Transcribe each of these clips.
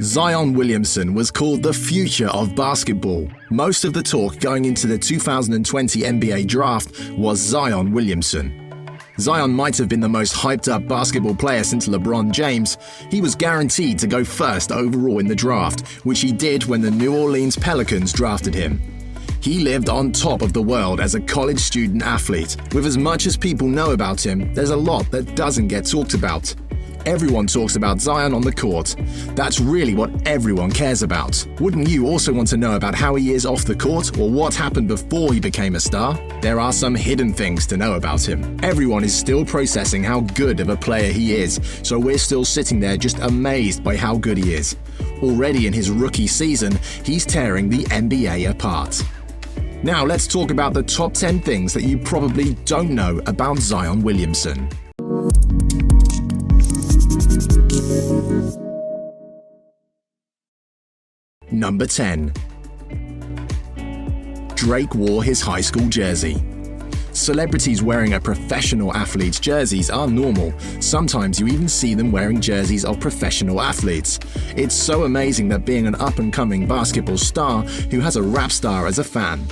Zion Williamson was called the future of basketball. Most of the talk going into the 2020 NBA draft was Zion Williamson. Zion might have been the most hyped-up basketball player since LeBron James. He was guaranteed to go first overall in the draft, which he did when the New Orleans Pelicans drafted him. He lived on top of the world as a college student athlete. With as much as people know about him, there's a lot that doesn't get talked about. Everyone talks about Zion on the court. That's really what everyone cares about. Wouldn't you also want to know about how he is off the court or what happened before he became a star? There are some hidden things to know about him. Everyone is still processing how good of a player he is, so we're still sitting there just amazed by how good he is. Already in his rookie season, he's tearing the NBA apart. Now let's talk about the top 10 things that you probably don't know about Zion Williamson. Number 10. Drake wore his high school jersey. Celebrities wearing a professional athlete's jerseys are normal. Sometimes you even see them wearing jerseys of professional athletes. It's so amazing that being an up-and-coming basketball star who has a rap star as a fan.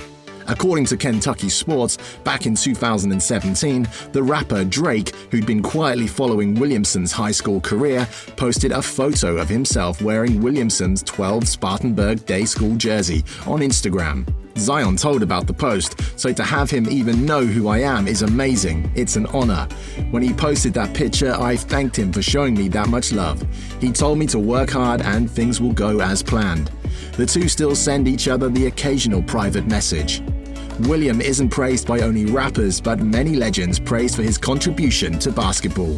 According to Kentucky Sports, back in 2017, the rapper Drake, who'd been quietly following Williamson's high school career, posted a photo of himself wearing Williamson's 12 Spartanburg Day School jersey on Instagram. Zion told about the post, so to have him even know who I am is amazing. It's an honor. When he posted that picture, I thanked him for showing me that much love. He told me to work hard and things will go as planned. The two still send each other the occasional private message. William isn't praised by only rappers, but many legends praised for his contribution to basketball.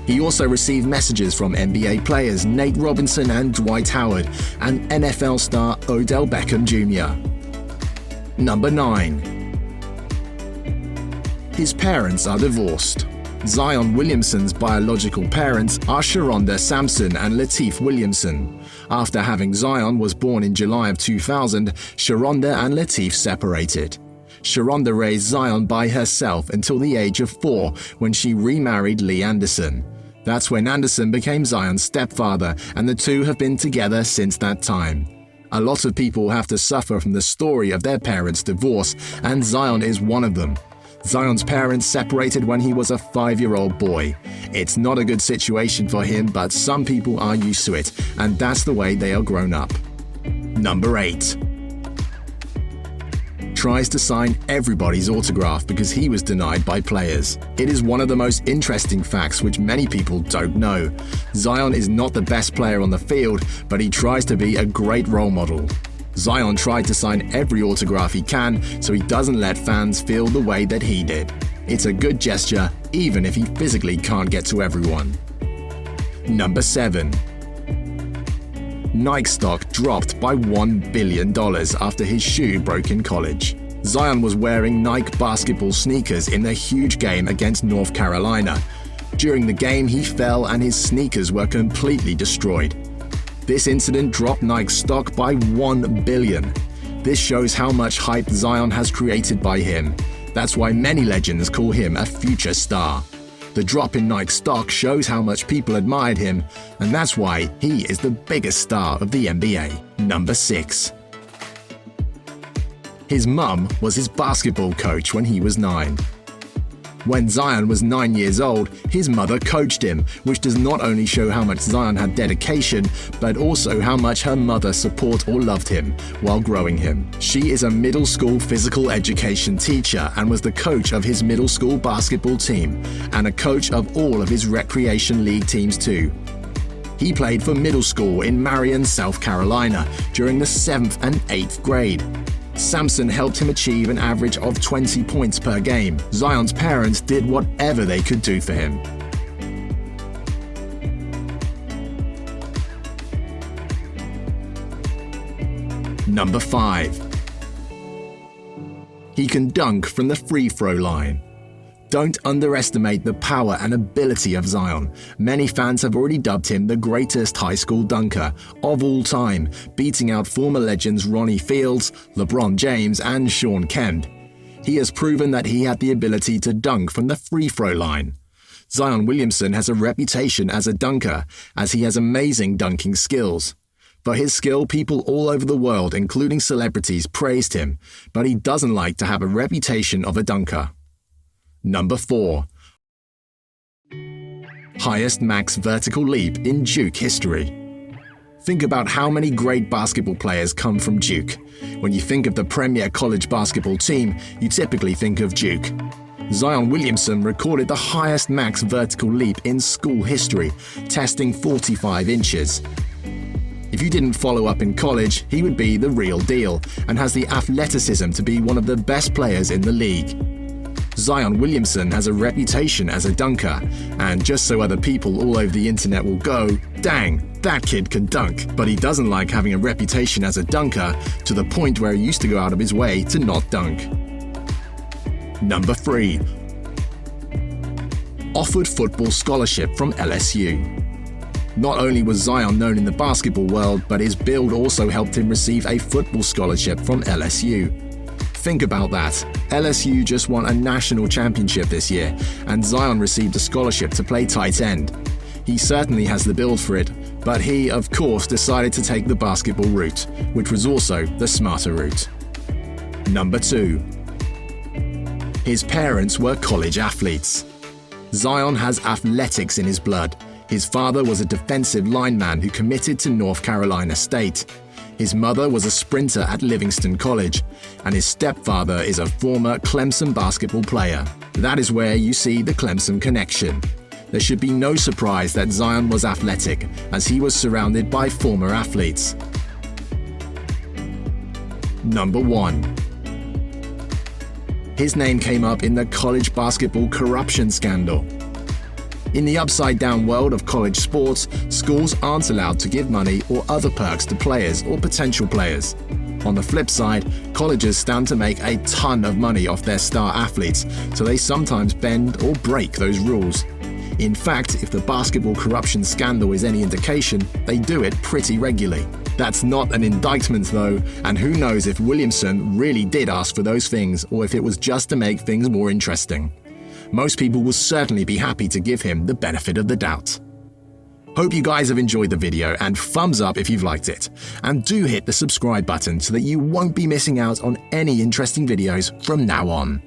He also received messages from NBA players Nate Robinson and Dwight Howard, and NFL star Odell Beckham Jr. Number 9. His parents are divorced. Zion Williamson's biological parents are Sharonda Sampson and Lateef Williamson. After having Zion was born in July of 2000, Sharonda and Lateef separated. Sharonda raised Zion by herself until the age of 4 when she remarried Lee Anderson. That's when Anderson became Zion's stepfather, and the two have been together since that time. A lot of people have to suffer from the story of their parents' divorce, and Zion is one of them. Zion's parents separated when he was a 5-year-old boy. It's not a good situation for him, but some people are used to it, and that's the way they are grown up. Number 8. Tries to sign everybody's autograph because he was denied by players. It is one of the most interesting facts which many people don't know. Zion is not the best player on the field, but he tries to be a great role model. Zion tried to sign every autograph he can so he doesn't let fans feel the way that he did. It's a good gesture, even if he physically can't get to everyone. Number 7. Nike stock dropped by $1 billion after his shoe broke in college. Zion was wearing Nike basketball sneakers in the huge game against North Carolina. During the game, he fell and his sneakers were completely destroyed. This incident dropped Nike's stock by $1 billion. This shows how much hype Zion has created by him. That's why many legends call him a future star. The drop in Nike stock shows how much people admired him, and that's why he is the biggest star of the NBA. Number 6. His mum was his basketball coach when he was 9. When Zion was 9 years old, his mother coached him, which does not only show how much Zion had dedication, but also how much her mother supported or loved him while growing him. She is a middle school physical education teacher and was the coach of his middle school basketball team, and a coach of all of his recreation league teams too. He played for middle school in Marion, South Carolina, during the 7th and 8th grade. Sampson helped him achieve an average of 20 points per game. Zion's parents did whatever they could do for him. Number 5. He can dunk from the free throw line. Don't underestimate the power and ability of Zion. Many fans have already dubbed him the greatest high school dunker of all time, beating out former legends Ronnie Fields, LeBron James, and Shawn Kemp. He has proven that he had the ability to dunk from the free throw line. Zion Williamson has a reputation as a dunker, as he has amazing dunking skills. For his skill, people all over the world, including celebrities, praised him, but he doesn't like to have a reputation of a dunker. Number 4. Highest max vertical leap in Duke history. Think about how many great basketball players come from Duke. When you think of the premier college basketball team, you typically think of Duke. Zion Williamson recorded the highest max vertical leap in school history, testing 45 inches. If you didn't follow up in college, he would be the real deal and has the athleticism to be one of the best players in the league. Zion Williamson has a reputation as a dunker, and just so other people all over the internet will go, dang, that kid can dunk, but he doesn't like having a reputation as a dunker to the point where he used to go out of his way to not dunk. Number 3. Offered football scholarship from LSU. Not only was Zion known in the basketball world, but his build also helped him receive a football scholarship from LSU. Think about that. LSU just won a national championship this year, and Zion received a scholarship to play tight end. He certainly has the build for it, but he, of course, decided to take the basketball route, which was also the smarter route. Number 2. His parents were college athletes. Zion has athletics in his blood. His father was a defensive lineman who committed to North Carolina State. His mother was a sprinter at Livingston College, and his stepfather is a former Clemson basketball player. That is where you see the Clemson connection. There should be no surprise that Zion was athletic, as he was surrounded by former athletes. Number 1. His name came up in the college basketball corruption scandal. In the upside-down world of college sports, schools aren't allowed to give money or other perks to players or potential players. On the flip side, colleges stand to make a ton of money off their star athletes, so they sometimes bend or break those rules. In fact, if the basketball corruption scandal is any indication, they do it pretty regularly. That's not an indictment though, and who knows if Williamson really did ask for those things or if it was just to make things more interesting. Most people will certainly be happy to give him the benefit of the doubt. Hope you guys have enjoyed the video, and thumbs up if you've liked it. And do hit the subscribe button so that you won't be missing out on any interesting videos from now on.